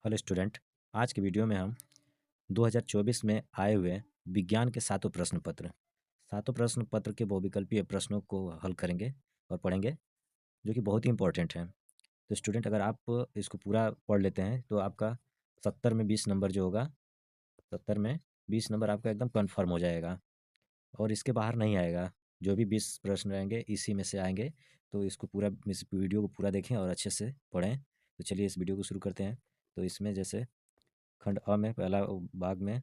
Hello student. आज की video में हम 2024 में आए हुए विज्ञान के सातों प्रश्न पत्र के बहुविकल्पीय प्रश्नों को हल करेंगे और पढ़ेंगे, जो कि बहुत ही इंपॉर्टेंट हैं। तो स्टूडेंट, अगर आप इसको पूरा पढ़ लेते हैं तो आपका 70 में 20 नंबर जो होगा, 70 में 20 नंबर आपका एकदम कन्फर्म हो जाएगा और इसके बाहर नहीं आएगा। जो भी 20 प्रश्न रहेंगे इसी में से आएंगे। तो इस वीडियो को पूरा देखें और अच्छे से पढ़ें। तो चलिए इस वीडियो को शुरू करते हैं। तो इसमें जैसे खंड अ में पहला भाग में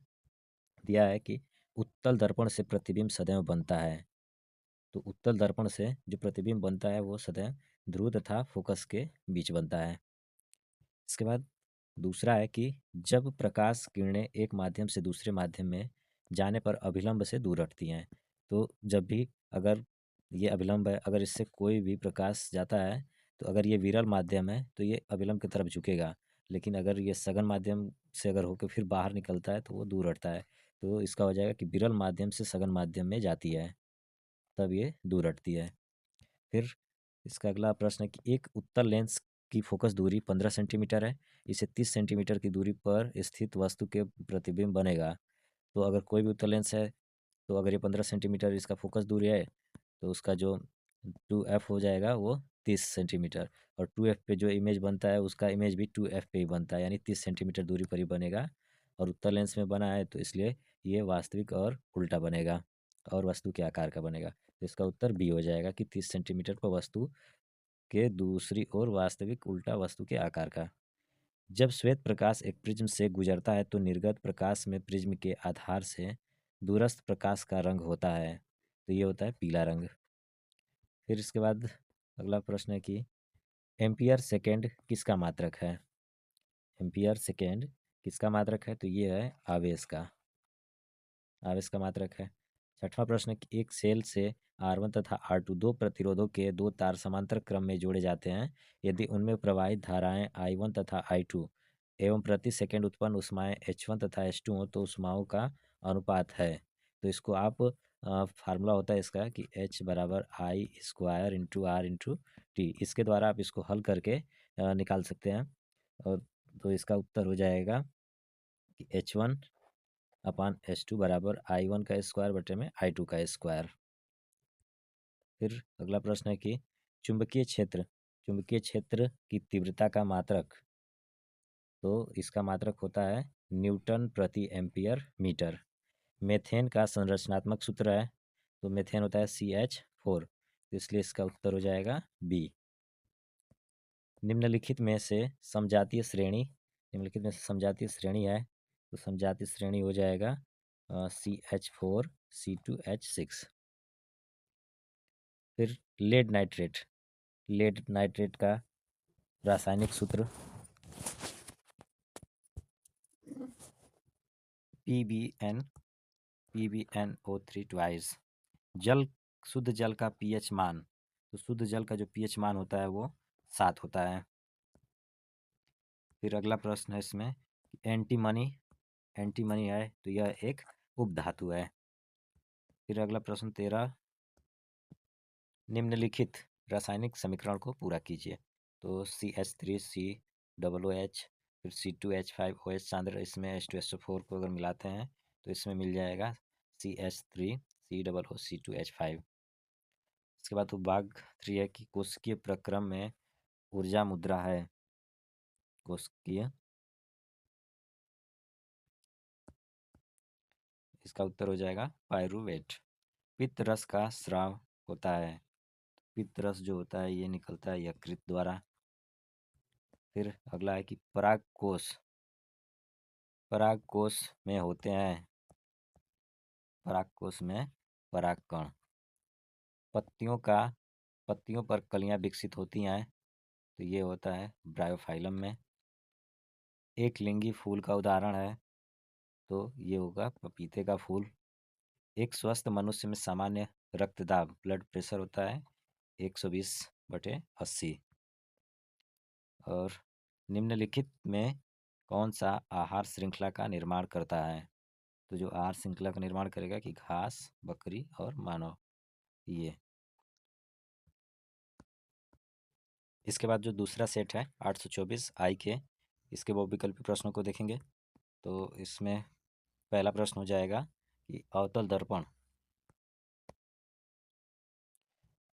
दिया है कि उत्तल दर्पण से प्रतिबिंब सदैव बनता है। तो उत्तल दर्पण से जो प्रतिबिंब बनता है वो सदैव ध्रुव तथा फोकस के बीच बनता है। इसके बाद दूसरा है कि जब प्रकाश किरणें एक माध्यम से दूसरे माध्यम में जाने पर अभिलंब से दूर हटती हैं। तो जब भी अगर ये अभिलंब है, अगर इससे कोई भी प्रकाश जाता है तो अगर ये विरल माध्यम है तो ये अभिलंब की तरफ झुकेगा, लेकिन अगर ये सघन माध्यम से अगर होकर फिर बाहर निकलता है तो वो दूर हटता है। तो इसका हो जाएगा कि विरल माध्यम से सघन माध्यम में जाती है तब ये दूर हटती है। फिर इसका अगला प्रश्न है कि एक उत्तल लेंस की फोकस दूरी 15 सेंटीमीटर है। इसे 30 सेंटीमीटर की दूरी पर स्थित वस्तु के प्रतिबिंब बनेगा। तो अगर कोई भी उत्तल लेंस है तो अगर ये 15 सेंटीमीटर इसका फोकस दूरी है तो उसका जो 2f हो जाएगा वो 30 सेंटीमीटर, और 2f पे जो इमेज बनता है उसका इमेज भी 2f पे ही बनता है, यानी 30 सेंटीमीटर दूरी पर ही बनेगा। और उत्तल लेंस में बना है तो इसलिए ये वास्तविक और उल्टा बनेगा और वस्तु के आकार का बनेगा। तो इसका उत्तर बी हो जाएगा कि 30 सेंटीमीटर पर वस्तु के दूसरी ओर वास्तविक उल्टा वस्तु के आकार का। जब श्वेत प्रकाश एक प्रिज्म से गुजरता है तो निर्गत प्रकाश में प्रिज्म के आधार से दूरस्थ प्रकाश का रंग होता है। तो ये होता है पीला रंग। फिर इसके बाद अगला प्रश्न है कि एम्पियर सेकेंड किसका मात्रक है। एम्पियर सेकेंड किसका मात्रक है, तो ये है आवेश का मात्रक है। छठवां प्रश्न है कि एक सेल से R1 तथा R2 दो प्रतिरोधों के दो तार समांतर क्रम में जोड़े जाते हैं। यदि उनमें प्रवाहित धाराएं I1 तथा I2 एवं प्रति सेकंड उत्पन्न ऊष्माएं H1 तथा H2 हो तो ऊष्माओं का अनुपात है। तो इसको आप फार्मूला होता है इसका कि H बराबर I square into R into T, इसके द्वारा आप इसको हल करके निकाल सकते हैं। और तो इसका उत्तर हो जाएगा कि H1 अपान H2 बराबर I1 का स्क्वायर बटे में I2 का स्क्वायर। फिर अगला प्रश्न है कि चुंबकीय क्षेत्र की तीव्रता का मात्रक, तो इसका मात्रक होता है न्यूटन प्रति एम्पियर मीटर। मेथेन का संरचनात्मक सूत्र है, तो मेथेन होता है CH4, तो इसलिए इसका उत्तर हो जाएगा बी। निम्नलिखित में से समजातीय श्रेणी है, तो समजातीय श्रेणी हो जाएगा CH4 C2H6। फिर लेड नाइट्रेट का रासायनिक सूत्र PbNO3 ट्वाइस। शुद्ध जल का pH मान, तो शुद्ध जल का जो pH मान होता है वो 7 होता है। फिर अगला प्रश्न है इसमें एंटीमनी है तो यह एक उपधातु है। फिर अगला प्रश्न 13, निम्नलिखित रासायनिक समीकरण को पूरा कीजिए। तो CH3COOH फिर C2H5OH सांद्र इसमें H2SO4 को अगर मिलाते हैं तो इसमें मिल जाएगा CH3COOC2H5। इसके बाद भाग 3 है कि कोशिकीय प्रक्रम में ऊर्जा मुद्रा है। कोशिकीय, इसका उत्तर हो जाएगा पायरूवेट। पित्त रस का स्राव होता है। पित्त रस जो होता है ये निकलता है यकृत द्वारा। फिर अगला है कि परागकोश में होते हैं, परागकोश में परागकण। पत्तियों पर कलियां विकसित होती हैं, तो ये होता है ब्रायोफाइलम में। एक लिंगी फूल का उदाहरण है, तो ये होगा पपीते का फूल। एक स्वस्थ मनुष्य में सामान्य रक्तदाब ब्लड प्रेशर होता है 120/80। और निम्नलिखित में कौन सा आहार श्रृंखला का निर्माण करता है, तो जो आहार श्रृंखला का निर्माण करेगा कि घास, बकरी और मानव। ये इसके बाद जो दूसरा सेट है 824 आई के, इसके बहुविकल्पी प्रश्नों को देखेंगे तो इसमें पहला प्रश्न हो जाएगा कि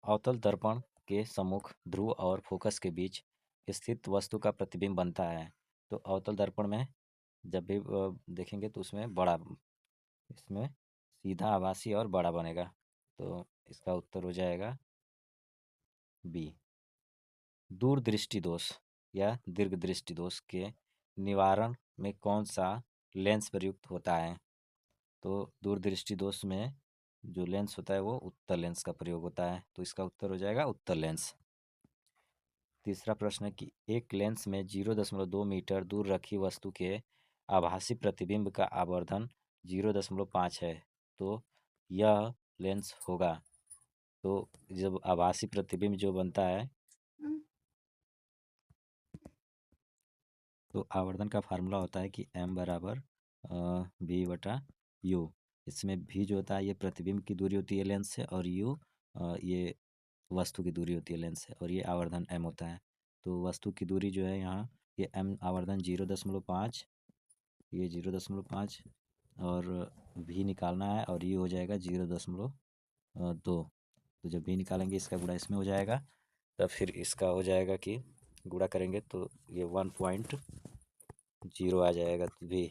अवतल दर्पण के सम्मुख ध्रुव और फोकस के बीच स्थित वस्तु का प्रतिबिंब बनता है। तो अवतल दर्पण में जब भी देखेंगे तो उसमें बड़ा, इसमें सीधा, आभासी और बड़ा बनेगा। तो इसका उत्तर हो जाएगा बी। दूरदृष्टि दोष या दीर्घ दृष्टि दोष के निवारण में कौन सा लेंस प्रयुक्त होता है? तो दूरदृष्टि दोष में जो लेंस होता है वो उत्तल लेंस का प्रयोग होता है। तो इसका उत्तर हो जाएगा उत्तल लेंस। तीसरा प्रश्न है कि एक लेंस में 0.2 मीटर दूर रखी वस्तु के आभासी प्रतिबिंब का आवर्धन 0.5 है। तो यह लेंस होगा। तो जब आभासी प्रतिबिंब जो बनता है तो आवर्धन का फार्मूला होता है कि m बराबर v/u। इसमें v जो होता है ये प्रतिबिंब की दूरी होती है लेंस से, और u ये वस्तु की दूरी होती है लेंस से, और ये आवर्धन m होता है। तो वस्तु की दूरी जो है यहाँ ये m आवर्धन 0.5, ये 0.5 और v निकालना है, और u हो जाएगा 0.2। तो जब v निकालेंगे इसका गुणा इसमें हो जाएगा, तब फिर इसका हो जाएगा कि गुणा करेंगे तो ये 1.0 आ जाएगा v।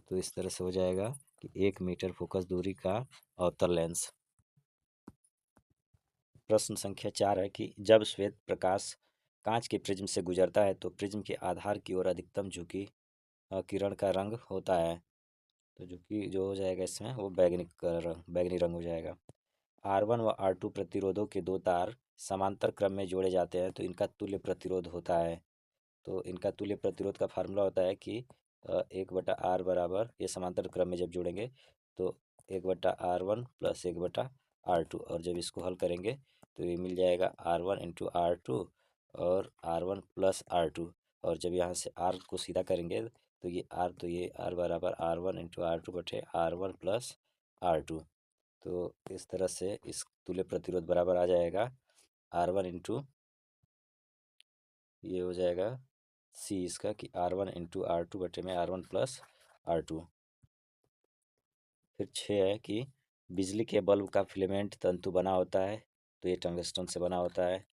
तो इस तरह से हो जाएगा कि 1 मीटर फोकस दूरी का अवतल लेंस। प्रश्न संख्या 4 है कि जब श्वेत प्रकाश कांच के प्रिज्म से गुजरता है तो प्रिज्म के आधार की ओर अधिकतम झुकी किरण का रंग होता है। तो झुकी जो हो जाएगा इसमें वो बैगनी रंग हो जाएगा। R1 व R2 प्रतिरोधों के दो तार समांतर क्रम में जोड़े जाते हैं तो इनका तुल्य प्रतिरोध होता है। तो इनका तुल्य प्रतिरोध का फार्मूला होता है कि 1/R बराबर, ये समांतर क्रम में जब जोड़ेंगे तो 1/R1 प्लस 1/R2, और जब इसको हल करेंगे तो ये मिल जाएगा R1 इंटू R2 और R1 प्लस R2, और जब यहाँ से R को सीधा करेंगे तो ये R बराबर R1 इंटू R2 बटे R1 प्लस R2। तो इस तरह से इस तुल्य प्रतिरोध बराबर आ जाएगा R1 इंटू, ये हो जाएगा सी इसका कि R1 इंटू R2 बटे में R1 प्लस R2। फिर 6 है कि बिजली के बल्ब का फिलामेंट तंतु बना होता है, तो ये टंगस्टन से बना होता है।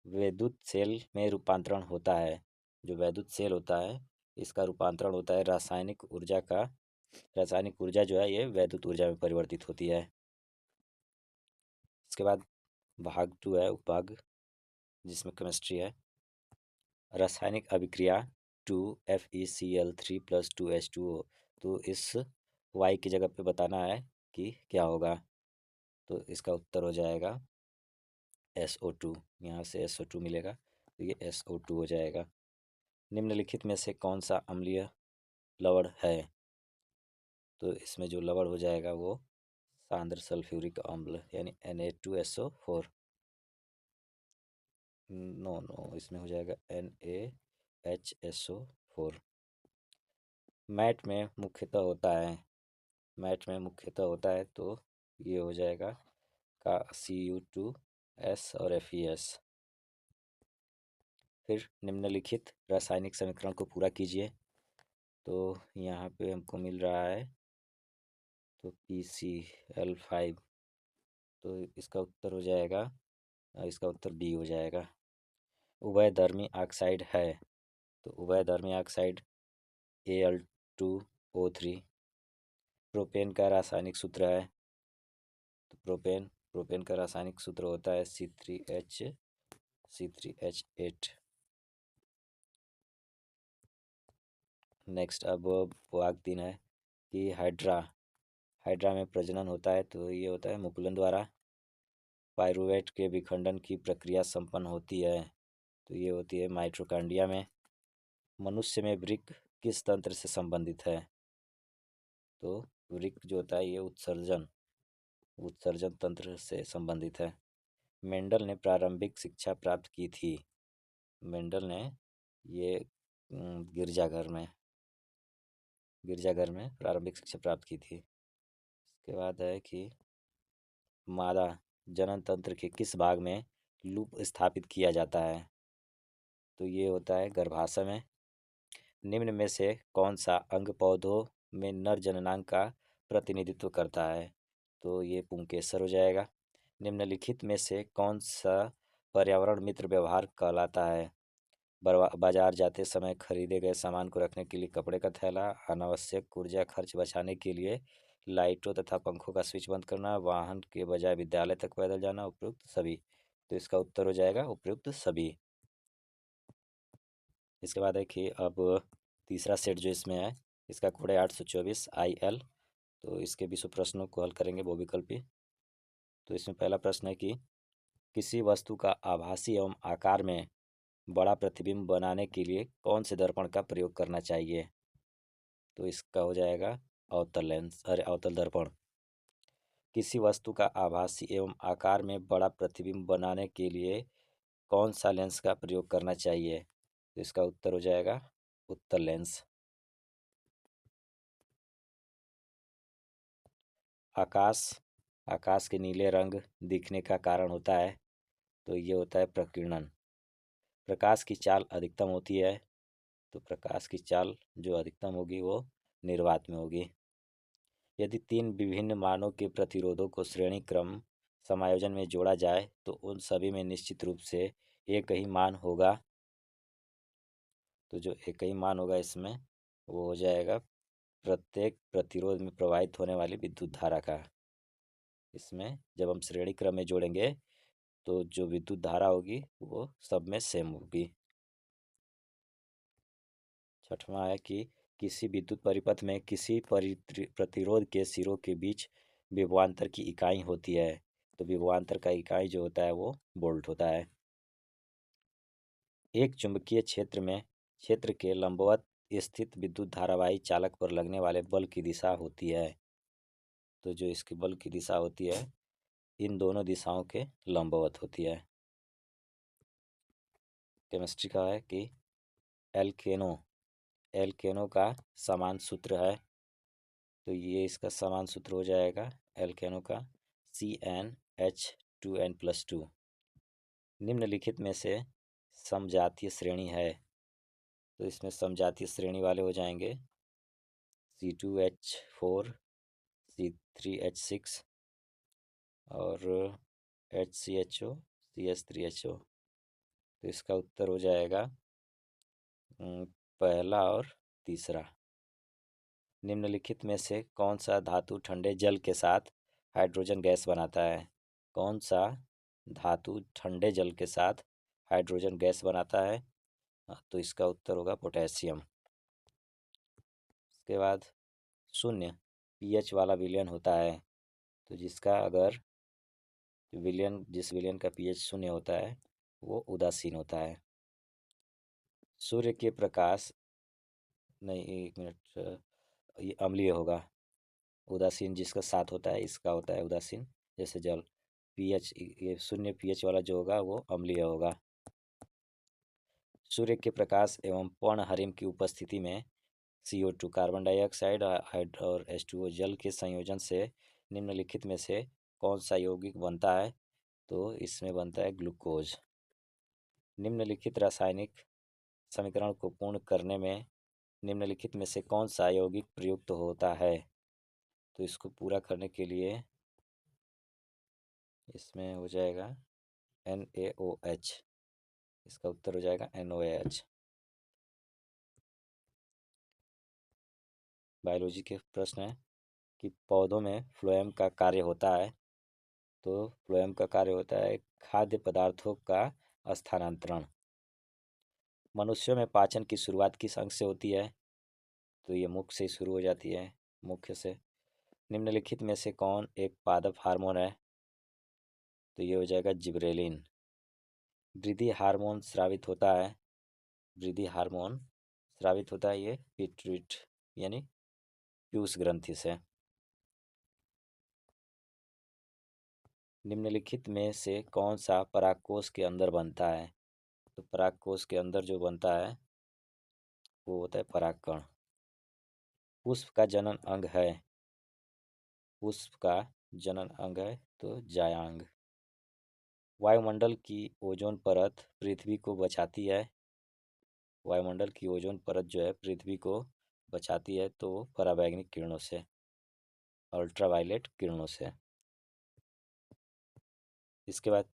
वैद्युत सेल में रूपांतरण होता है, जो वैद्युत सेल होता है इसका रूपांतरण होता है रासायनिक ऊर्जा जो है ये वैद्युत ऊर्जा में परिवर्तित होती है। इसके बाद भाग 2 है, उपभाग, जिसमें केमिस्ट्री है। रासायनिक अभिक्रिया 2FeCl3 प्लस 2H2O। तो इस Y की जगह पे बताना है कि क्या होगा। तो इसका उत्तर हो जाएगा SO2। यहाँ से SO2 मिलेगा तो ये SO2 हो जाएगा। निम्नलिखित में से कौन सा अम्लीय लवण है? तो इसमें जो लवण हो जाएगा वो सांद्र सल्फ्यूरिक अम्ल यानी Na2SO4। नो, इसमें हो जाएगा NaHSO4। मैट में मुख्यतः होता है तो ये हो जाएगा का Cu2S और Fe। फिर निम्नलिखित रासायनिक समीकरण को पूरा कीजिए। तो यहाँ पे हमको मिल रहा है तो PCl5, तो इसका उत्तर हो जाएगा, इसका उत्तर डी हो जाएगा। उभयधर्मी ऑक्साइड है, तो उभयधर्मी ऑक्साइड Al2O3। प्रोपेन का रासायनिक सूत्र है, तो प्रोपेन का रासायनिक सूत्र होता है C3H8। नेक्स्ट अब भाग 3 है कि हाइड्रा में प्रजनन होता है, तो ये होता है मुकुलन द्वारा। पाइरूवेट के विखंडन की प्रक्रिया संपन्न होती है, तो ये होती है माइटोकॉन्ड्रिया में। मनुष्य में वृक्क किस तंत्र से संबंधित है? तो वृक्क जो होता है ये उत्सर्जन तंत्र से संबंधित है। मेंडल ने प्रारंभिक शिक्षा प्राप्त की थी। मेंडल ने ये गिरजाघर में प्रारंभिक शिक्षा प्राप्त की थी। इसके बाद है कि मादा जनन तंत्र के किस भाग में लूप स्थापित किया जाता है? तो ये होता है गर्भाशय में। निम्न में से कौन सा अंग पौधों में नर जननांग का प्रतिनिधित्व करता है? तो ये पुंकेसर हो जाएगा। निम्नलिखित में से कौन सा पर्यावरण मित्र व्यवहार कहलाता है? बाजार जाते समय खरीदे गए सामान को रखने के लिए कपड़े का थैला, अनावश्यक ऊर्जा खर्च बचाने के लिए लाइटों तथा पंखों का स्विच बंद करना, वाहन के बजाय विद्यालय तक पैदल जाना, उपयुक्त सभी। तो इसका उत्तर हो जाएगा उपयुक्त सभी। इसके बाद है कि अब तीसरा सेट जो इसमें है, इसका कोड है 824 IL। तो इसके विश्व प्रश्नों को हल करेंगे बहुविकल्पी। तो इसमें पहला प्रश्न है कि किसी वस्तु का आभासी एवं आकार में बड़ा प्रतिबिंब बनाने के लिए कौन से दर्पण का प्रयोग करना चाहिए? तो इसका हो जाएगा अवतल लेंस, अरे अवतल दर्पण। किसी वस्तु का आभासी एवं आकार में बड़ा प्रतिबिंब बनाने के लिए कौन सा लेंस का प्रयोग करना चाहिए? तो इसका उत्तर हो जाएगा उत्तल लेंस। आकाश के नीले रंग दिखने का कारण होता है, तो ये होता है प्रकीर्णन। प्रकाश की चाल अधिकतम होती है, तो प्रकाश की चाल जो अधिकतम होगी वो निर्वात में होगी। यदि तीन विभिन्न मानों के प्रतिरोधों को श्रेणी क्रम समायोजन में जोड़ा जाए तो उन सभी में निश्चित रूप से एक ही मान होगा। तो जो एक ही मान होगा इसमें वो हो जाएगा प्रत्येक प्रतिरोध में प्रवाहित होने वाली विद्युत धारा का। इसमें जब हम श्रेणी क्रम में जोड़ेंगे तो जो विद्युत धारा होगी वो सब में सेम होगी। छठवां है कि किसी विद्युत परिपथ में किसी प्रतिरोध के सिरों के बीच विभवांतर की इकाई होती है, तो विभवांतर का इकाई जो होता है वो वोल्ट होता है। एक चुंबकीय क्षेत्र में क्षेत्र के लंबवत स्थित विद्युत धारावाही चालक पर लगने वाले बल की दिशा होती है। तो जो इसकी बल की दिशा होती है इन दोनों दिशाओं के लंबवत होती है। केमिस्ट्री का है कि एल्केनो एल्केनो का समान सूत्र है, तो ये इसका समान सूत्र हो जाएगा एल्केनो का CnH2n+2। निम्नलिखित में से समजातीय श्रेणी है, तो इसमें समजातीय श्रेणी वाले हो जाएंगे C2H4, C3H6 और HCHO, CH3HO। तो इसका उत्तर हो जाएगा पहला और तीसरा। निम्नलिखित में से कौन सा धातु ठंडे जल के साथ हाइड्रोजन गैस बनाता है? कौन सा धातु ठंडे जल के साथ हाइड्रोजन गैस बनाता है? तो इसका उत्तर होगा पोटेशियम। इसके बाद शून्य pH वाला विलयन होता है, तो जिस विलयन का pH शून्य होता है वो उदासीन होता है। सूर्य के प्रकाश नहीं, एक मिनट, ये अम्लीय होगा। उदासीन जिसका साथ होता है इसका होता है उदासीन, जैसे जल। pH ये शून्य pH वाला जो होगा वो अम्लीय होगा। सूर्य के प्रकाश एवं पर्णहरिम की उपस्थिति में CO2 कार्बन डाइऑक्साइड और H2O जल के संयोजन से निम्नलिखित में से कौन सा यौगिक बनता है? तो इसमें बनता है ग्लूकोज। निम्नलिखित रासायनिक समीकरण को पूर्ण करने में निम्नलिखित में से कौन सा यौगिक प्रयुक्त होता है? तो इसको पूरा करने के लिए इसमें हो जाएगा NaOH। इसका उत्तर हो जाएगा NaOH। बायोलॉजी के प्रश्न है कि पौधों में फ्लोएम का कार्य होता है, तो फ्लोएम का कार्य होता है खाद्य पदार्थों का स्थानांतरण। मनुष्यों में पाचन की शुरुआत किस अंग से होती है? तो ये मुख से शुरू हो जाती है, मुख्य से। निम्नलिखित में से कौन एक पादप हार्मोन है? तो ये हो जाएगा जिब्रेलिन। वृद्धि हार्मोन स्रावित होता है, वृद्धि हार्मोन स्रावित होता है ये पिट्यूट यानी पीयूष ग्रंथि से। निम्नलिखित में से कौन सा परागकोश के अंदर बनता है? तो परागकोश के अंदर जो बनता है वो होता है परागकण। पुष्प का जनन अंग है, पुष्प का जनन अंग है तो जायांग। वायुमंडल की ओजोन परत पृथ्वी को बचाती है, वायुमंडल की ओजोन परत जो है पृथ्वी को बचाती है, तो वो पराबैंगनी किरणों से, अल्ट्रावायलेट किरणों से। इसके बाद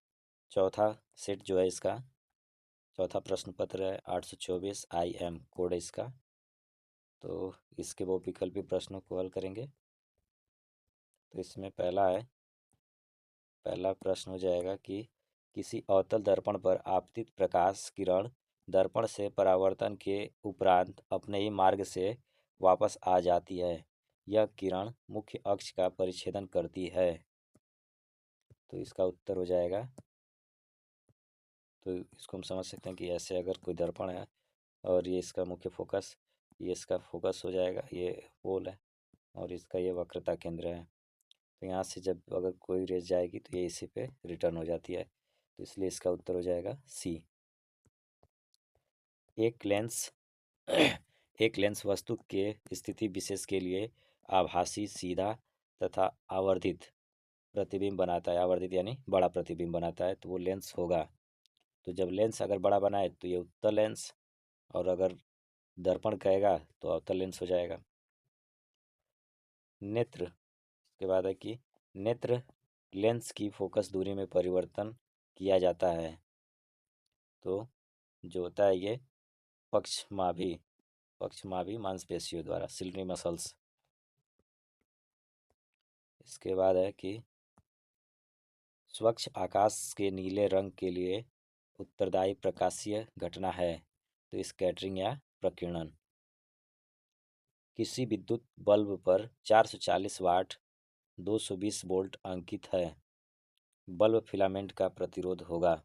चौथा सेट जो है इसका, चौथा प्रश्न पत्र है 824 IM कोड है इसका। तो इसके वो विकल्पी प्रश्नों को हल करेंगे। तो इसमें पहला प्रश्न हो जाएगा कि किसी अवतल दर्पण पर आपतित प्रकाश किरण दर्पण से परावर्तन के उपरांत अपने ही मार्ग से वापस आ जाती है। यह किरण मुख्य अक्ष का परिच्छेदन करती है। तो इसका उत्तर हो जाएगा, तो इसको हम समझ सकते हैं कि ऐसे अगर कोई दर्पण है और ये इसका मुख्य फोकस, ये इसका फोकस हो जाएगा, ये पोल है और इसका ये वक्रता केंद्र है। तो यहाँ से जब अगर कोई रेस जाएगी तो ये इसी पे रिटर्न हो जाती है। तो इसलिए इसका उत्तर हो जाएगा सी। एक लेंस एक लेंस वस्तु के स्थिति विशेष के लिए आभासी, सीधा तथा आवर्धित प्रतिबिंब बनाता है। आवर्धित यानी बड़ा प्रतिबिंब बनाता है, तो वो लेंस होगा। तो जब लेंस अगर बड़ा बनाए तो ये उत्तल लेंस, और अगर दर्पण कहेगा तो अवतल लेंस हो जाएगा। नेत्र, इसके बाद है कि नेत्र लेंस की फोकस दूरी में परिवर्तन किया जाता है। तो जो होता है ये पक्षमाभी मांसपेशियों द्वारा, सिलिटरी मसल्स। इसके बाद है कि स्वच्छ आकाश के नीले रंग के लिए उत्तरदायी प्रकाशीय घटना है। तो स्कैटरिंग या प्रकीर्णन। किसी विद्युत बल्ब पर 440 वाट 220 वोल्ट अंकित है। बल्ब फिलामेंट का प्रतिरोध होगा।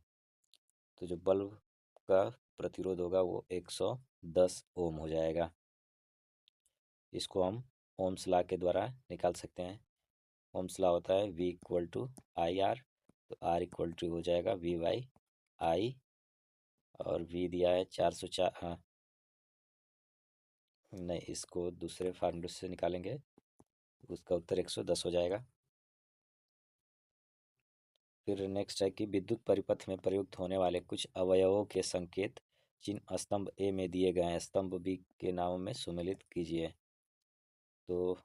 तो जो बल्ब का प्रतिरोध होगा वो 110 ओम हो जाएगा। इसको हम ओम्स लॉ के द्वारा निकाल सकते हैं। ओम्स लॉ होता है V = IR, तो R = हो जाएगा V/I, और V दिया है 404। हाँ नहीं, इसको दूसरे फार्मूले से निकालेंगे, उसका उत्तर 110 हो जाएगा। फिर नेक्स्ट है कि विद्युत परिपथ में प्रयुक्त होने वाले कुछ अवयवों के संकेत चिन्ह स्तंभ ए में दिए गए हैं, स्तंभ बी के नामों में सुमेलित कीजिए। तो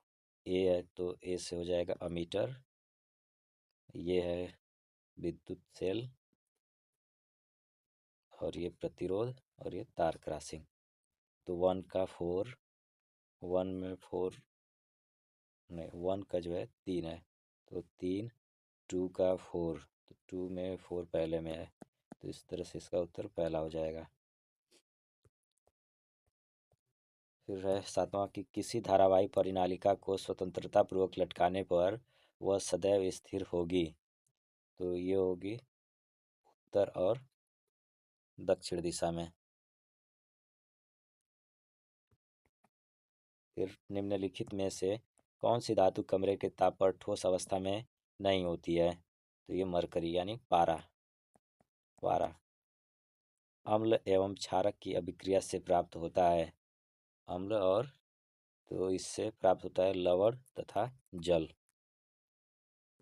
ए है तो ए से हो जाएगा अमीटर, ये है विद्युत सेल, और ये प्रतिरोध, और ये तार क्रॉसिंग। तो 1 में 4 नहीं, 1 का जो है 3 है, तो 3, 2 का 4, तो 2 में 4 पहले में है, तो इस तरह से इसका उत्तर पहला हो जाएगा। फिर है सातवां कि किसी धारावाही परिनालिका को स्वतंत्रता पूर्वक लटकाने पर वह सदैव स्थिर होगी। तो ये होगी उत्तर और दक्षिण दिशा में। फिर निम्नलिखित में से कौन सी धातु कमरे के ताप पर ठोस अवस्था में नहीं होती है। तो ये मरकरी यानी पारा अम्ल एवं क्षारक की अभिक्रिया से प्राप्त होता है। अम्ल और, तो इससे प्राप्त होता है लवण तथा जल।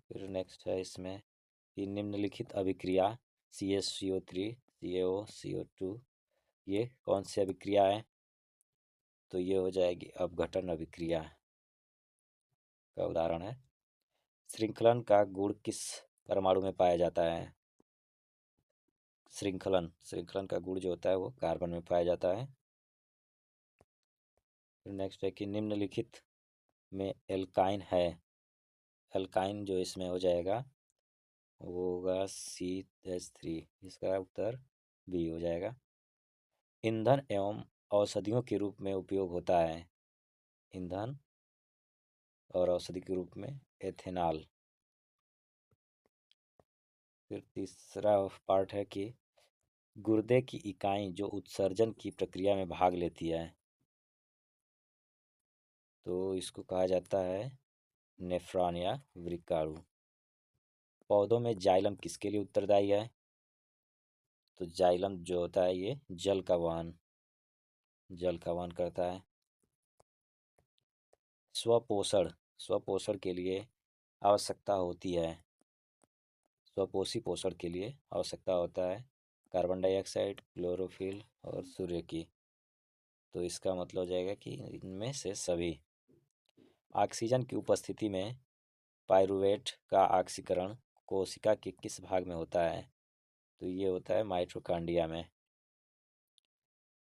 फिर नेक्स्ट है इसमें कि निम्नलिखित अभिक्रिया CH CO3 CaO CO2 ये कौन सी अभिक्रिया है। तो ये हो जाएगी अपघटन अभिक्रिया का उदाहरण है। श्रृंखलन का गुण किस परमाणु में पाया जाता है। श्रृंखलन का गुण जो होता है वो कार्बन में पाया जाता है। फिर नेक्स्ट है कि निम्नलिखित में एल्काइन है। एल्काइन जो इसमें हो जाएगा वो होगा CH3, इसका उत्तर बी हो जाएगा। ईंधन एवं औषधियों के रूप में उपयोग होता है। ईंधन और औषधि के रूप में एथेनॉल। फिर तीसरा पार्ट है कि गुर्दे की इकाई जो उत्सर्जन की प्रक्रिया में भाग लेती है, तो इसको कहा जाता है नेफ्रॉन या वृक्काणु। पौधों में जाइलम किसके लिए उत्तरदायी है। तो जाइलम जो होता है ये जल का वहन करता है। स्वपोषण के लिए आवश्यकता होती है। स्वपोषी पोषण के लिए आवश्यकता होता है कार्बन डाइऑक्साइड, क्लोरोफिल और सूर्य की। तो इसका मतलब हो जाएगा कि इनमें से सभी। ऑक्सीजन की उपस्थिति में पाइरूवेट का ऑक्सीकरण कोशिका के किस भाग में होता है? तो ये होता है माइटोकॉन्ड्रिया में।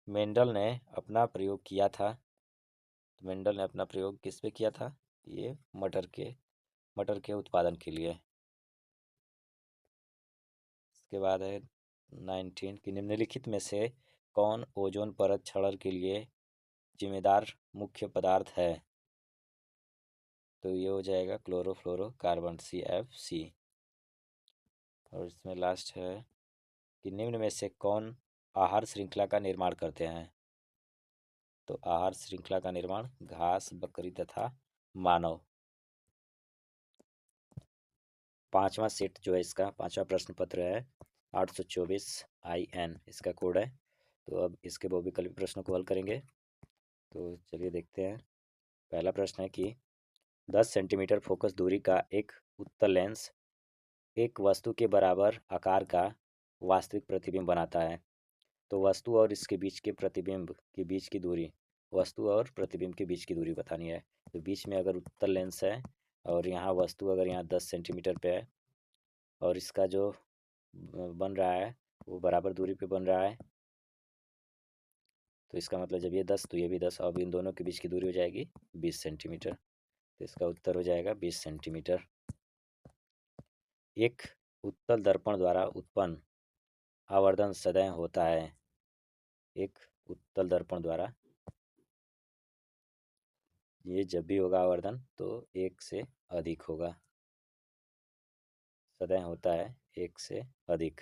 मेंडल ने अपना प्रयोग किया था, तो मेंडल ने अपना प्रयोग किस पे किया था? ये मटर के उत्पादन के लिए। इसके बाद है 19 कि निम्नलिखित में से कौन ओजोन परत क्षरण के लिए जिम्मेदार मुख्य पदार्थ है? तो ये हो जाएगा क्लोरोफ्लोरोकार्बन CFC। और इसमें लास्ट है कि निम्न में से कौन आहार श्रृंखला का निर्माण करते हैं? तो आहार श्रृंखला का निर्माण घास, बकरी तथा मानव। पांचवा सेट जो है, इसका पांचवा प्रश्न पत्र है 824 IN इसका कोड है। तो अब इसके बहुविकल्पी प्रश्नों को हल करेंगे। तो चलिए देखते हैं। पहला प्रश्न है कि 10 सेंटीमीटर फोकस दूरी का एक उत्तल लेंस एक वस्तु के बराबर आकार का वास्तविक प्रतिबिंब बनाता है। तो वस्तु और इसके बीच के प्रतिबिंब के बीच की दूरी, वस्तु और प्रतिबिंब के बीच की दूरी बतानी है। तो बीच में अगर उत्तल लेंस है और यहाँ वस्तु अगर यहाँ 10 सेंटीमीटर पे है और इसका जो बन रहा है वो बराबर दूरी पे बन रहा है, तो इसका मतलब जब ये 10 तो ये भी 10, अब इन दोनों के बीच की दूरी हो जाएगी 20 सेंटीमीटर। तो इसका उत्तर हो जाएगा 20 सेंटीमीटर। एक उत्तल दर्पण द्वारा उत्पन्न आवर्धन सदैव होता है। एक उत्तल दर्पण द्वारा ये जब भी होगा आवर्धन तो एक से अधिक होगा, सदैव होता है एक से अधिक।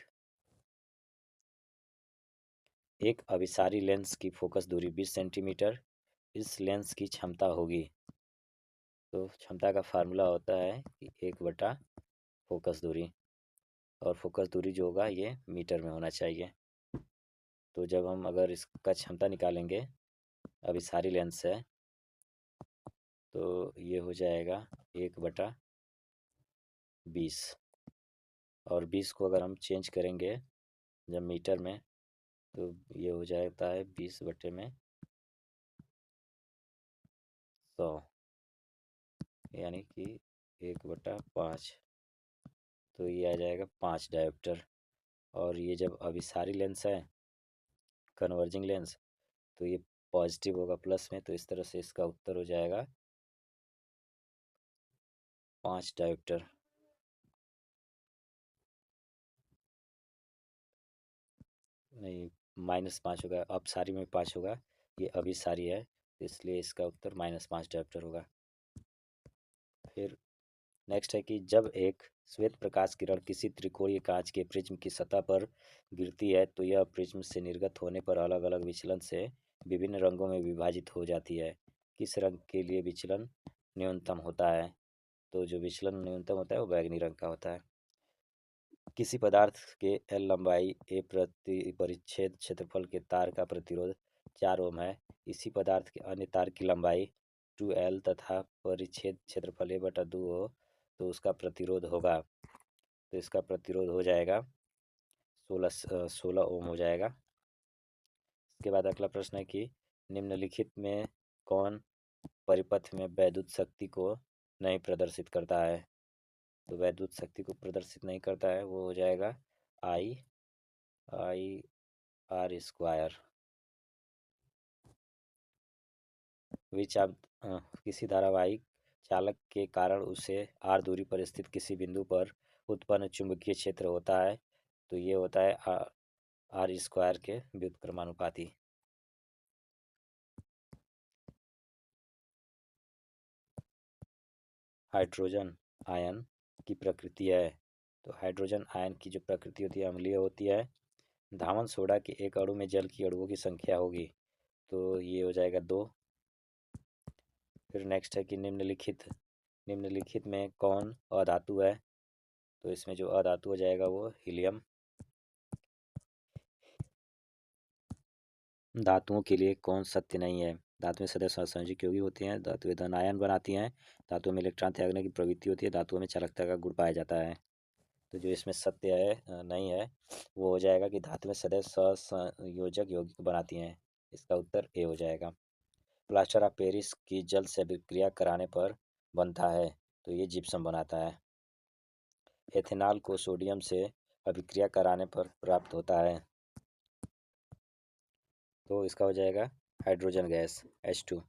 एक अभिसारी लेंस की फोकस दूरी 20 सेंटीमीटर इस लेंस की क्षमता होगी। तो क्षमता का फार्मूला होता है कि 1/, फोकस दूरी, और फोकस दूरी जो होगा ये मीटर में होना चाहिए। तो जब हम अगर इसका क्षमता निकालेंगे अभिसारी लेंस से, तो ये हो जाएगा 1/20, और 20 को अगर हम चेंज करेंगे जब मीटर में, तो ये हो जाता है 20/100, यानी कि 1/5। तो ये आ जाएगा 5 डायोप्टर। और ये जब अभिसारी लेंस है, कन्वर्जिंग लेंस, तो ये पॉजिटिव होगा प्लस में, तो इस तरह से इसका उत्तर हो जाएगा 5 डायोप्टर। नहीं, -5 होगा, अपसारी में 5 होगा, ये अभिसारी है, इसलिए इसका उत्तर -5 डायोप्टर होगा। फिर नेक्स्ट है कि जब एक श्वेत प्रकाश किरण किसी त्रिकोणीय कांच के प्रिज्म की सतह पर गिरती है तो यह प्रिज्म से निर्गत होने पर अलग अलग विचलन से विभिन्न रंगों में विभाजित हो जाती है। किस रंग के लिए विचलन न्यूनतम होता है? तो जो विचलन न्यूनतम होता है वो बैंगनी रंग का होता है। किसी पदार्थ के L लंबाई ए प्रति परिच्छेद क्षेत्रफल के तार का प्रतिरोध 4 ओम है। इसी पदार्थ के अन्य तार की लंबाई 2L तथा परिच्छेद क्षेत्रफल a/2 हो तो उसका प्रतिरोध होगा। तो इसका प्रतिरोध हो जाएगा 16 ओम हो जाएगा। इसके बाद अगला प्रश्न है कि निम्नलिखित में कौन परिपथ में वैद्युत शक्ति को नहीं प्रदर्शित करता है? तो वैद्युत शक्ति को प्रदर्शित नहीं करता है, वो हो जाएगा I/R²। विचाप किसी धारावाहिक चालक के कारण उसे R दूरी पर स्थित किसी बिंदु पर उत्पन्न चुंबकीय क्षेत्र होता है। तो ये होता है R² के व्युत्क्रमानुपाती। हाइड्रोजन आयन की प्रकृति है। तो हाइड्रोजन आयन की जो प्रकृति होती है अम्लीय होती है। धावन सोडा के एक अणु में जल की अणुओं की संख्या होगी, तो ये हो जाएगा 2। फिर नेक्स्ट है कि निम्नलिखित में कौन अधातु है? तो इसमें जो अधातु हो जाएगा वो हीलियम। धातुओं के लिए कौन सत्य नहीं है? धातुएं सदैव सहसंयोजक होती हैं, धातुएं धन आयन बनाती हैं, धातुओं में इलेक्ट्रॉन त्यागने की प्रवृत्ति होती है, धातुओं में चालकता का गुण पाया जाता है। तो जो इसमें सत्य है नहीं है, वो हो जाएगा कि धातुएं सदैव सहसंयोजक यौगिक बनाती हैं। इसका उत्तर ए हो जाएगा। प्लास्टर ऑफ पेरिस की जल से अभिक्रिया कराने पर बनता है, तो ये जिप्सम बनाता है। एथेनॉल को सोडियम से अभिक्रिया कराने पर प्राप्त होता है, तो इसका हो जाएगा हाइड्रोजन गैस H2।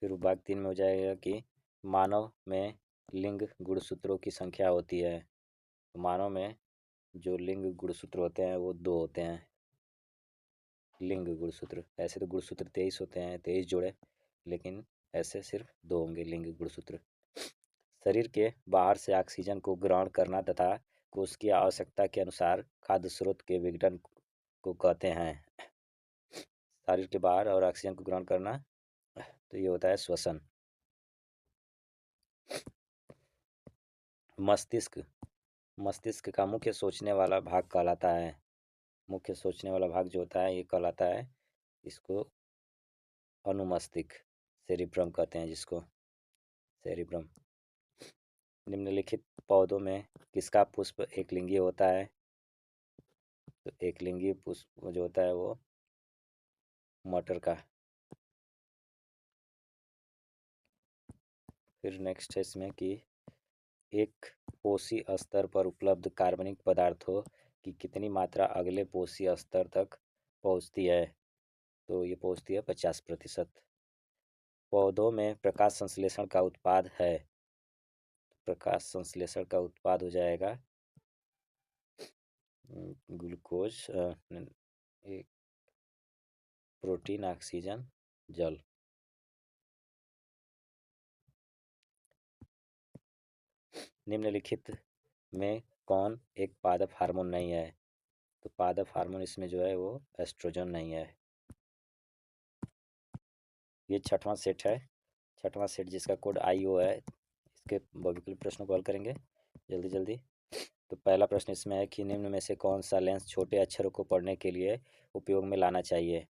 फिर भाग 3 में हो जाएगा कि मानव में लिंग गुणसूत्रों की संख्या होती है। मानव में जो लिंग गुणसूत्र होते हैं वो 2 होते हैं। लिंग गुणसूत्र, ऐसे तो गुणसूत्र 23 होते हैं, 23 जोड़े, लेकिन ऐसे सिर्फ 2 होंगे लिंग गुणसूत्र। शरीर के बाहर से ऑक्सीजन को ग्रहण करना तथा कोश की आवश्यकता के अनुसार खाद्य स्रोत के विघटन को कहते हैं। शरीर के बाहर और ऑक्सीजन को ग्रहण करना, तो ये होता है श्वसन। मस्तिष्क, मस्तिष्क का मुख्य सोचने वाला भाग कहलाता है। मुख्य सोचने वाला भाग जो होता है ये कहलाता है, इसको अनुमस्तिष्क, सेरिब्रम कहते हैं जिसको, सेरिब्रम। निम्नलिखित पौधों में किसका पुष्प एकलिंगीय होता है? तो एकलिंगीय पुष्प जो होता है वो मटर का। फिर नेक्स्ट है इसमें कि एक पोषी स्तर पर उपलब्ध कार्बनिक पदार्थों की कितनी मात्रा अगले पोषी स्तर तक पहुंचती है? तो ये पहुंचती है 50%। पौधों में प्रकाश संश्लेषण का उत्पाद है। प्रकाश संश्लेषण का उत्पाद हो जाएगा ग्लूकोज, एक प्रोटीन, ऑक्सीजन, जल। निम्नलिखित में कौन एक पादप हार्मोन नहीं है? तो पादप हार्मोन इसमें जो है वो एस्ट्रोजन नहीं है। ये छठवां सेट है, छठवां सेट जिसका कोड IO है। इसके वैकल्पिक प्रश्नों को हल करेंगे जल्दी जल्दी। तो पहला प्रश्न इसमें है कि निम्न में से कौन सा लेंस छोटे अक्षरों को पढ़ने के लिए उपयोग में लाना चाहिए?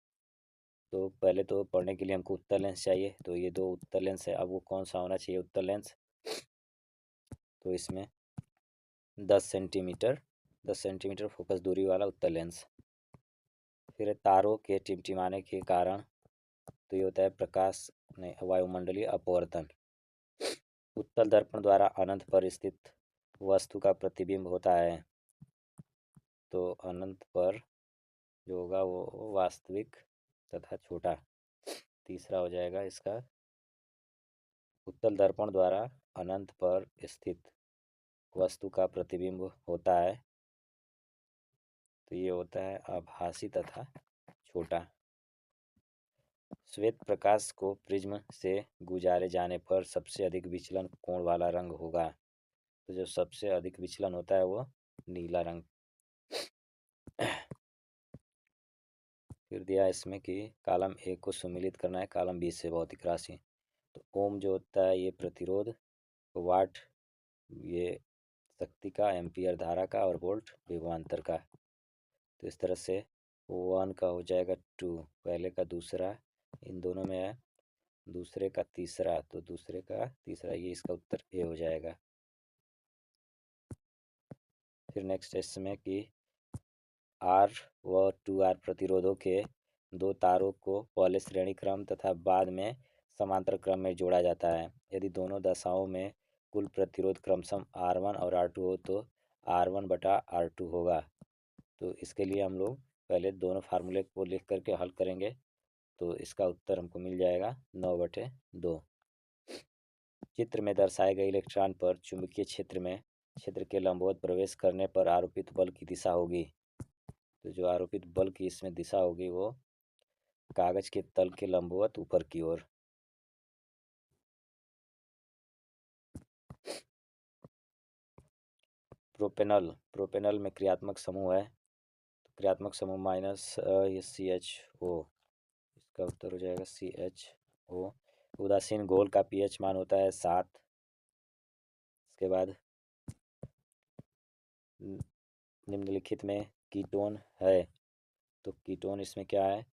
तो पहले तो पढ़ने के लिए हमको उत्तर लेंस चाहिए, तो ये 2 उत्तर लेंस है। अब वो कौन सा होना चाहिए उत्तर लेंस? तो इसमें 10 सेंटीमीटर फोकस दूरी वाला उत्तर लेंस। फिर तारों के टिमटिमाने के कारण, तो ये होता है प्रकाश नहीं, वायुमंडलीय अपवर्तन। उत्तल दर्पण द्वारा अनंत पर स्थित वस्तु का प्रतिबिंब होता है, तो अनंत पर जो होगा वो वास्तविक तथा छोटा। तीसरा हो जाएगा इसका, उत्तल दर्पण द्वारा अनंत पर स्थित वस्तु का प्रतिबिंब होता है, तो ये होता है आभासी तथा छोटा। श्वेत प्रकाश को प्रिज्म से गुजारे जाने पर सबसे अधिक विचलन कोण वाला रंग होगा, तो जो सबसे अधिक विचलन होता है वो नीला रंग। फिर दिया इसमें कि कॉलम A को सम्मिलित करना है कॉलम B से भौतिक राशि। तो ओम जो होता है ये प्रतिरोध, वाट ये शक्ति का, एम्पियर धारा का, और वोल्ट विभवांतर का। तो इस तरह से 1 का हो जाएगा 2, पहले का दूसरा, इन दोनों में है दूसरे का तीसरा, तो दूसरे का तीसरा, ये इसका उत्तर ए हो जाएगा। फिर नेक्स्ट इसमें कि R व 2R प्रतिरोधों के 2 तारों को पहले श्रेणी क्रम तथा बाद में समांतर क्रम में जोड़ा जाता है। यदि दोनों दशाओं में कुल प्रतिरोध क्रमशः R1 और R2 हो तो R1/R2 होगा। तो इसके लिए हम लोग पहले दोनों फार्मूले को लिख करके हल करेंगे, तो इसका उत्तर हमको मिल जाएगा 9/2। चित्र में दर्शाए गए इलेक्ट्रॉन पर चुंबकीय क्षेत्र के लंबवत प्रवेश करने पर आरोपित बल की दिशा होगी। तो जो आरोपित बल की इसमें दिशा होगी वो कागज के तल के लंबवत ऊपर की ओर। प्रोपेनल में क्रियात्मक समूह है, तो क्रियात्मक समूह माइनस ये CHO, इसका उत्तर हो जाएगा CHO। उदासीन घोल का pH मान होता है 7। इसके बाद निम्नलिखित में कीटोन है, तो कीटोन इसमें क्या है,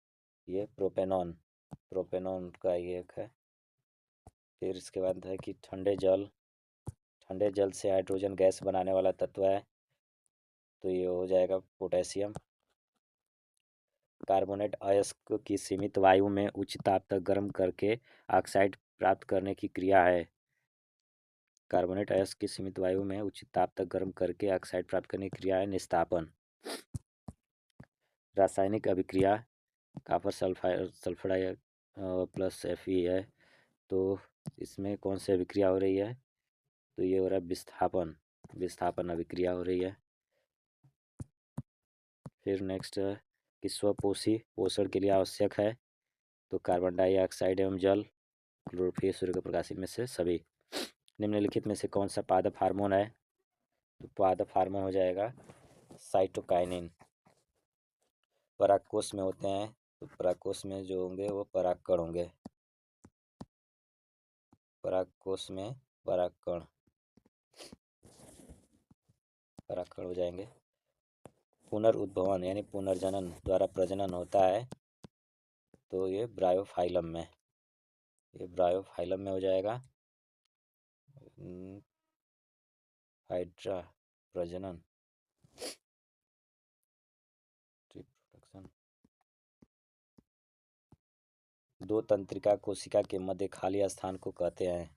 ये प्रोपेनॉन का ये एक है। फिर इसके बाद है कि ठंडे जल से हाइड्रोजन गैस बनाने वाला तत्व है, तो ये हो जाएगा पोटेशियम। कार्बोनेट अयस्क की सीमित वायु में उच्च ताप तक गर्म करके ऑक्साइड प्राप्त करने की क्रिया है। कार्बोनेट अयस्क की सीमित वायु में उच्च ताप तक गर्म करके ऑक्साइड प्राप्त करने की क्रिया है निस्तापन। रासायनिक अभिक्रिया कॉपर सल्फाइड प्लस Fe है, तो इसमें कौन सी अभिक्रिया हो रही है? तो ये हो रहा है विस्थापन, विस्थापन अभिक्रिया हो रही है। फिर नेक्स्ट है कि स्वपोषी पोषण के लिए आवश्यक है, तो कार्बन डाइऑक्साइड एवं जल, क्लोरोफिल, सूर्य के प्रकाश में से सभी। निम्नलिखित में से कौन सा पादप हार्मोन है? तो पादप हार्मोन हो जाएगा साइटोकाइनिन। परागकोश में होते हैं, तो परागकोश में जो होंगे वो परागकण होंगे। परागकोश में परागकण परागकण हो जाएंगे। पुनर्उद्भवन यानी पुनर्जनन द्वारा प्रजनन होता है, तो ये ब्रायोफाइलम में, ये ब्रायोफाइलम में हो जाएगा। हाइड्रा प्रजनन, रिप्रोडक्शन। दो तंत्रिका कोशिका के मध्य खाली स्थान को कहते हैं,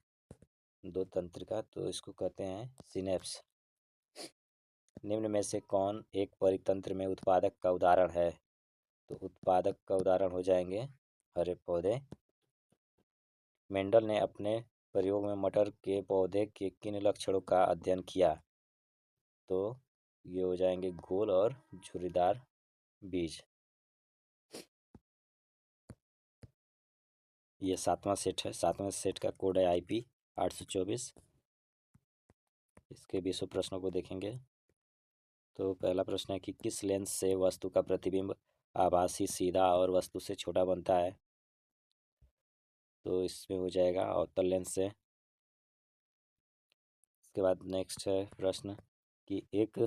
दो तंत्रिका, तो इसको कहते हैं सिनेप्स। निम्न में से कौन एक परितंत्र में उत्पादक का उदाहरण है? तो उत्पादक का उदाहरण हो जाएंगे हरे पौधे। मेंडल ने अपने प्रयोग में मटर के पौधे के किन लक्षणों का अध्ययन किया? तो ये हो जाएंगे गोल और झुर्रीदार बीज। ये 7वां सेट है, 7वें सेट का कोड है IP 824। इसके 20 प्रश्नों को देखेंगे। तो पहला प्रश्न है कि किस लेंस से वस्तु का प्रतिबिंब आभासी, सीधा और वस्तु से छोटा बनता है? तो इसमें हो जाएगा अवतल लेंस से। इसके बाद नेक्स्ट है प्रश्न कि एक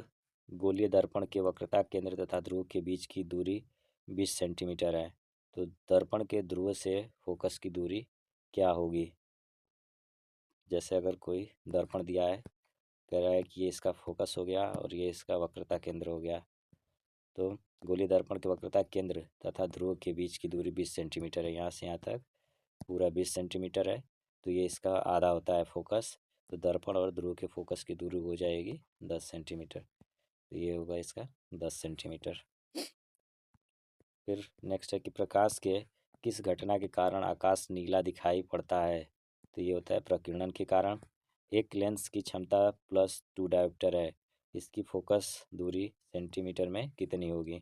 गोलीय दर्पण के वक्रता केंद्र तथा ध्रुव के बीच की दूरी 20 सेंटीमीटर है, तो दर्पण के ध्रुव से फोकस की दूरी क्या होगी? जैसे अगर कोई दर्पण दिया है, कह रहा है कि ये इसका फोकस हो गया और ये इसका वक्रता केंद्र हो गया, तो गोलीय दर्पण के वक्रता केंद्र तथा ध्रुव के बीच की दूरी 20 सेंटीमीटर है। यहाँ से यहाँ तक पूरा 20 सेंटीमीटर है, तो ये इसका आधा होता है फोकस, तो दर्पण और ध्रुव के फोकस की दूरी हो जाएगी 10 सेंटीमीटर, तो ये होगा इसका 10 सेंटीमीटर। फिर नेक्स्ट है कि प्रकाश के किस घटना के कारण आकाश नीला दिखाई पड़ता है? तो ये होता है प्रकीर्णन के कारण। एक लेंस की क्षमता +2 डायोप्टर है, इसकी फोकस दूरी सेंटीमीटर में कितनी होगी?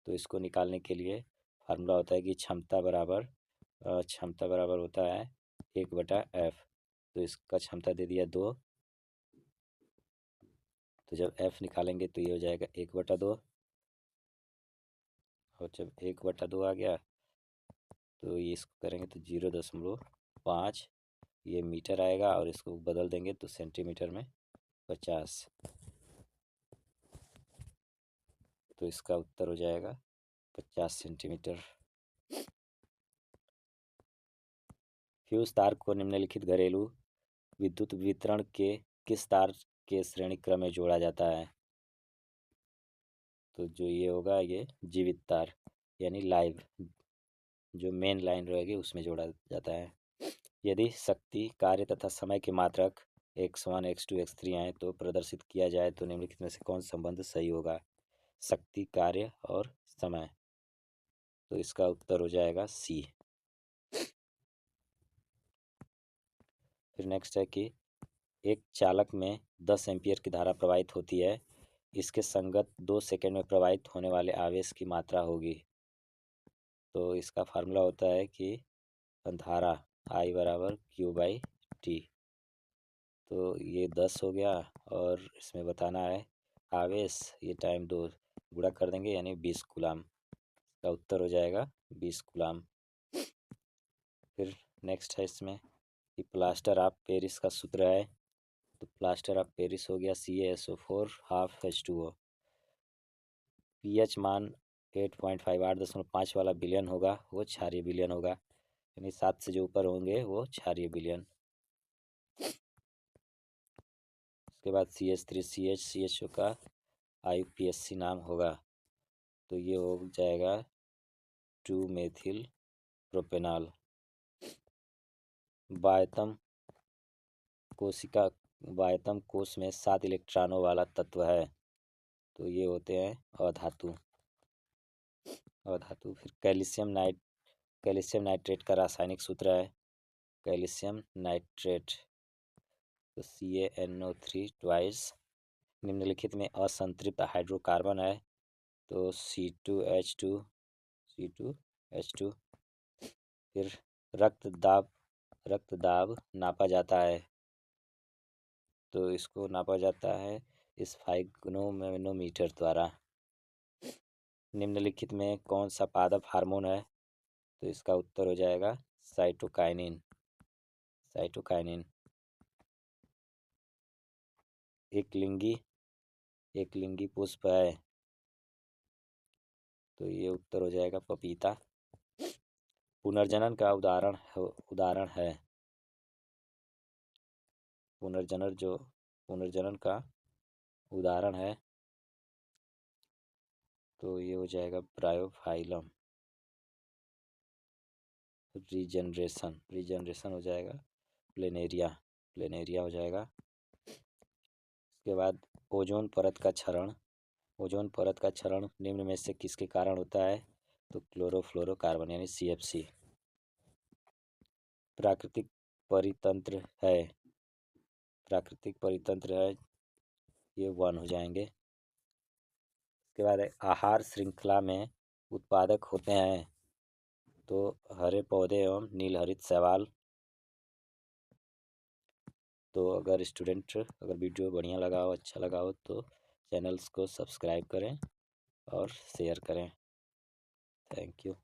तो इसको निकालने के लिए फार्मूला होता है कि क्षमता बराबर होता है 1/f। तो इसका क्षमता दे दिया 2, तो जब f निकालेंगे तो ये हो जाएगा 1/2, और जब 1/2 आ गया तो ये इसको करेंगे तो 0.5 ये मीटर आएगा, और इसको बदल देंगे तो सेंटीमीटर में 50, तो इसका उत्तर हो जाएगा 50 सेंटीमीटर। फ्यूज तार को निम्नलिखित घरेलू विद्युत वितरण के किस तार के श्रेणी क्रम में जोड़ा जाता है? तो जो ये होगा ये जीवित तार यानी लाइव, जो मेन लाइन रहेगी उसमें जोड़ा जाता है। यदि शक्ति, कार्य तथा समय के मात्रक x1, x2, x3 आए तो प्रदर्शित किया जाए, तो निम्नलिखित में से कौन संबंध सही होगा? शक्ति, कार्य और समय, तो इसका उत्तर हो जाएगा C। फिर नेक्स्ट है कि एक चालक में 10 एम्पीयर की धारा प्रवाहित होती है, इसके संगत 2 सेकंड में प्रवाहित होने वाले आवेश की मात्रा होगी। तो इसका फार्मूला होता है कि धारा I = Q/T। तो ये 10 हो गया, और इसमें बताना है आवेश, ये टाइम 2 गुणा कर देंगे यानी 20 कूलाम, का उत्तर हो जाएगा 20 कूलाम। फिर नेक्स्ट है इसमें कि प्लास्टर ऑफ पेरिस का सूत्र है, तो प्लास्टर ऑफ पेरिस हो गया CaSO4 ½ H2O। pH मान 8.5 वाला बिलियन होगा वो क्षारीय बिलियन होगा, यानी 7 से जो ऊपर होंगे वो क्षारीय बिलियन। उसके बाद CH3CH CHO का IUPAC नाम होगा, तो ये हो जाएगा 2 मेथिल प्रोपेनॉल। वायतम कोश में 7 इलेक्ट्रॉनों वाला तत्व है, तो ये होते हैं अधातु। फिर कैल्शियम नाइट्रेट का रासायनिक सूत्र है कैल्शियम नाइट्रेट, तो CaNO3 ट्वाइस। निम्नलिखित में असंतृप्त हाइड्रोकार्बन है, तो C2H2। फिर रक्तदाब नापा जाता है, तो इसको नापा जाता है स्फाइग्नोमेनोमीटर द्वारा। निम्नलिखित में कौन सा पादप हार्मोन है, तो इसका उत्तर हो जाएगा साइटोकाइनिन। एक लिंगी पुष्प है, तो ये उत्तर हो जाएगा पपीता। पुनर्जनन का उदाहरण है पुनर्जनन का उदाहरण है, तो ये हो जाएगा ब्रायोफाइलम। रीजनरेशन हो जाएगा प्लेनेरिया हो जाएगा। इसके बाद ओजोन परत का क्षरण निम्न में से किसके कारण होता है, तो क्लोरोफ्लोरोकार्बन यानी CFC। प्राकृतिक परितंत्र है, ये 1 हो जाएंगे। इसके बाद आहार श्रृंखला में उत्पादक होते हैं, तो हरे पौधे एवं नीलहरित शैवाल। तो अगर वीडियो बढ़िया लगा हो, अच्छा लगा हो, तो चैनल्स को सब्सक्राइब करें और शेयर करें। Thank you.